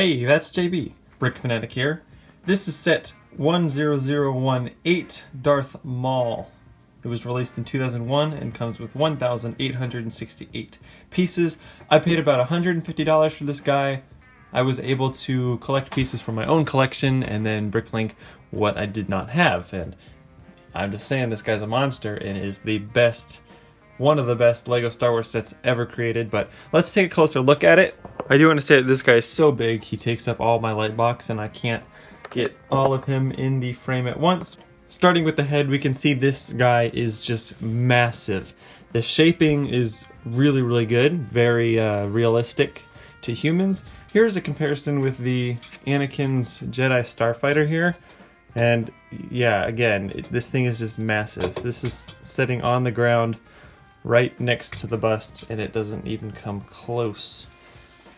Hey, that's JB, Brick Fanatic here. This is set 10018 Darth Maul. It was released in 2001 and comes with 1,868 pieces. I paid about $150 for this guy. I was able to collect pieces from my own collection and then bricklink what I did not have. And I'm just saying, this guy's a monster and is the best, one of the best LEGO Star Wars sets ever created. But let's take a closer look at it. I do want to say that this guy is so big, he takes up all my light box and I can't get all of him in the frame at once. Starting with the head, we can see this guy is just massive. The shaping is really good, very realistic to humans. Here's a comparison with the Anakin's Jedi Starfighter here. And yeah, again, this thing is just massive. This is sitting on the ground right next to the bust and it doesn't even come close.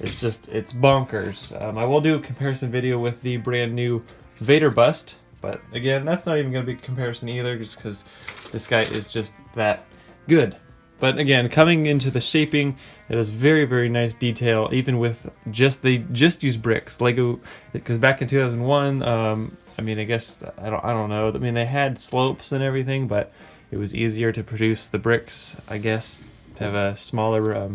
It's bonkers. I will do a comparison video with the brand new Vader bust, but again, that's not even going to be a comparison either, just because this guy is just that good. But again, coming into the shaping, it is very nice detail, even with they just use bricks. LEGO, because back in 2001, I mean, I guess, I don't know. I mean, they had slopes and everything, but it was easier to produce the bricks, I guess, to have a smaller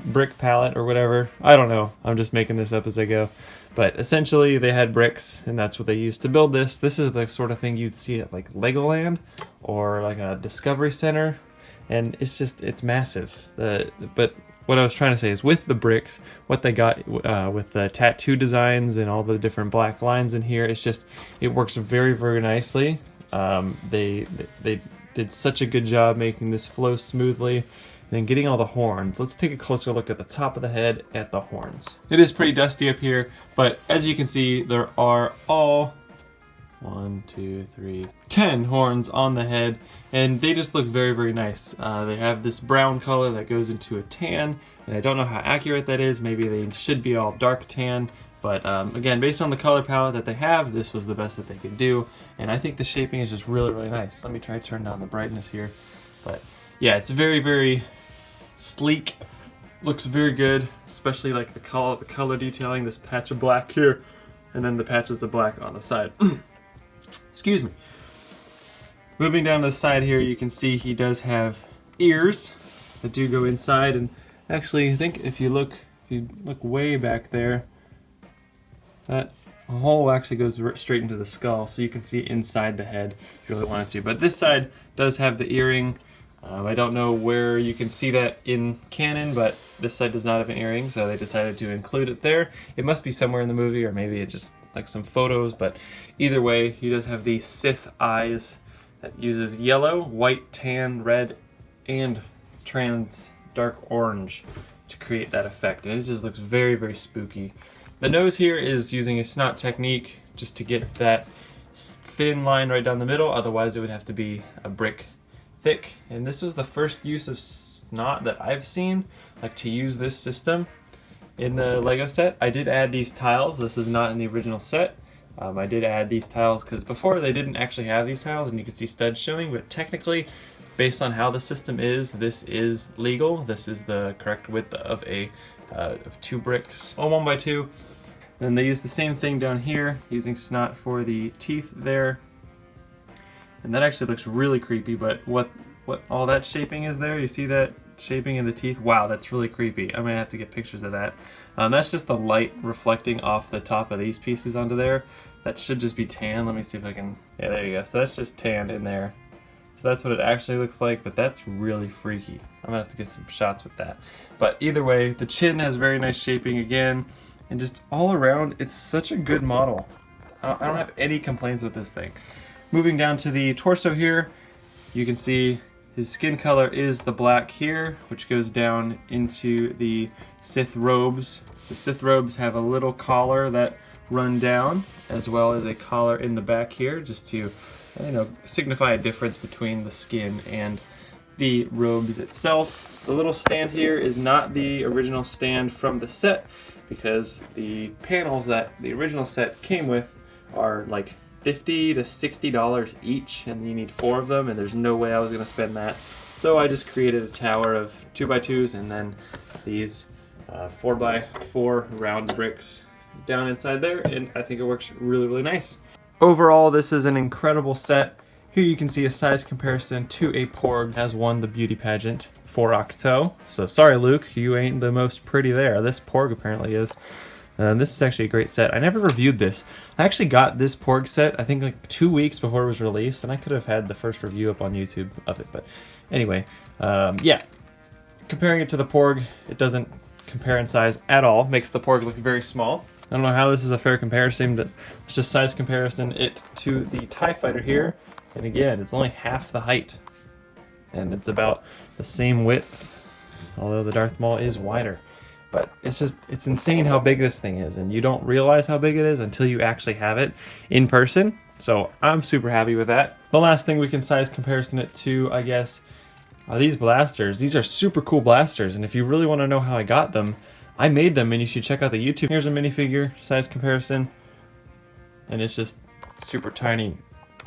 brick palette or whatever. I don't know. I'm just making this up as I go. But essentially, they had bricks, and that's what they used to build this. This is the sort of thing you'd see at like Legoland or like a Discovery Center, and it's massive. But what I was trying to say is, with the bricks, what they got with the tattoo designs and all the different black lines in here, it works very nicely. They did such a good job making this flow smoothly. Then getting all the horns. Let's take a closer look at the top of the head at the horns. It is pretty dusty up here, but as you can see, there are all 10 horns on the head, and they just look very nice. They have this brown color that goes into a tan, and I don't know how accurate that is. Maybe they should be all dark tan, but again, based on the color palette that they have, this was the best that they could do, and I think the shaping is just really nice. Let me try to turn down the brightness here, but yeah, it's very sleek, looks very good, especially like the color detailing, this patch of black here, and then the patches of black on the side. Excuse me. Moving down the side here, you can see he does have ears that do go inside, and actually, I think if you look way back there, that hole actually goes straight into the skull, so you can see inside the head if you really wanted to. But this side does have the earring. I don't know where you can see that in canon, but this side does not have an earring, so they decided to include it there. It must be somewhere in the movie, or maybe it's just like some photos, but either way, he does have the Sith eyes that uses yellow, white, tan, red, and trans dark orange to create that effect, and it just looks very spooky. The nose here is using a snot technique just to get that thin line right down the middle, otherwise it would have to be a brick thick, and this was the first use of snot that I've seen, like to use this system in the LEGO set. I did add these tiles. This is not in the original set. I did add these tiles because before they didn't actually have these tiles, and you could see studs showing, but technically, based on how the system is, this is legal. This is the correct width of of 2 bricks, 1 by 2. Then they used the same thing down here, using snot for the teeth there. And that actually looks really creepy, but what all that shaping is there, you see that shaping in the teeth? Wow, that's really creepy. I'm gonna have to get pictures of that. That's just the light reflecting off the top of these pieces onto there. That should just be tan. Let me see if I can, yeah, there you go. So that's just tanned in there. So that's what it actually looks like, but that's really freaky. I'm gonna have to get some shots with that. But either way, the chin has very nice shaping again, and just all around, it's such a good model. I don't have any complaints with this thing. Moving down to the torso here, you can see his skin color is the black here, which goes down into the Sith robes. The Sith robes have a little collar that run down, as well as a collar in the back here, just to, signify a difference between the skin and the robes itself. The little stand here is not the original stand from the set, because the panels that the original set came with are like $50 to $60 each, and you need 4 of them, and there's no way I was going to spend that. So I just created a tower of 2x2s, and then these 4x4 round bricks down inside there, and I think it works really, really nice. Overall, this is an incredible set. Here you can see a size comparison to a Porg has won the beauty pageant for Octo. So sorry, Luke, you ain't the most pretty there. This Porg apparently is. This is actually a great set. I never reviewed this. I actually got this Porg set, I think like 2 weeks before it was released, and I could have had the first review up on YouTube of it. But anyway, yeah. Comparing it to the Porg, it doesn't compare in size at all. Makes the Porg look very small. I don't know how this is a fair comparison, but it's just size comparison it to the TIE Fighter here. And again, it's only half the height. And it's about the same width, although the Darth Maul is wider. But it's insane how big this thing is, and you don't realize how big it is until you actually have it in person. So I'm super happy with that. The last thing we can size comparison it to, I guess, are these blasters. These are super cool blasters, and if you really want to know how I got them, I made them, and you should check out the YouTube. Here's a minifigure size comparison, and it's just super tiny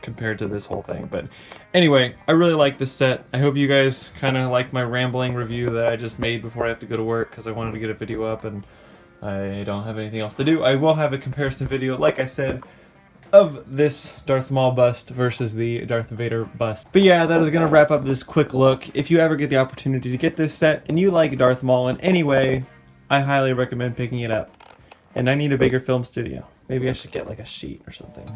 compared to this whole thing. But anyway, I really like this set. I hope you guys kind of like my rambling review that I just made before I have to go to work, because I wanted to get a video up and I don't have anything else to do. I will have a comparison video, like I said, of this Darth Maul bust versus the Darth Vader bust. But yeah, that is going to wrap up this quick look. If you ever get the opportunity to get this set and you like Darth Maul in any way, I highly recommend picking it up. And I need a bigger film studio. Maybe I should get like a sheet or something.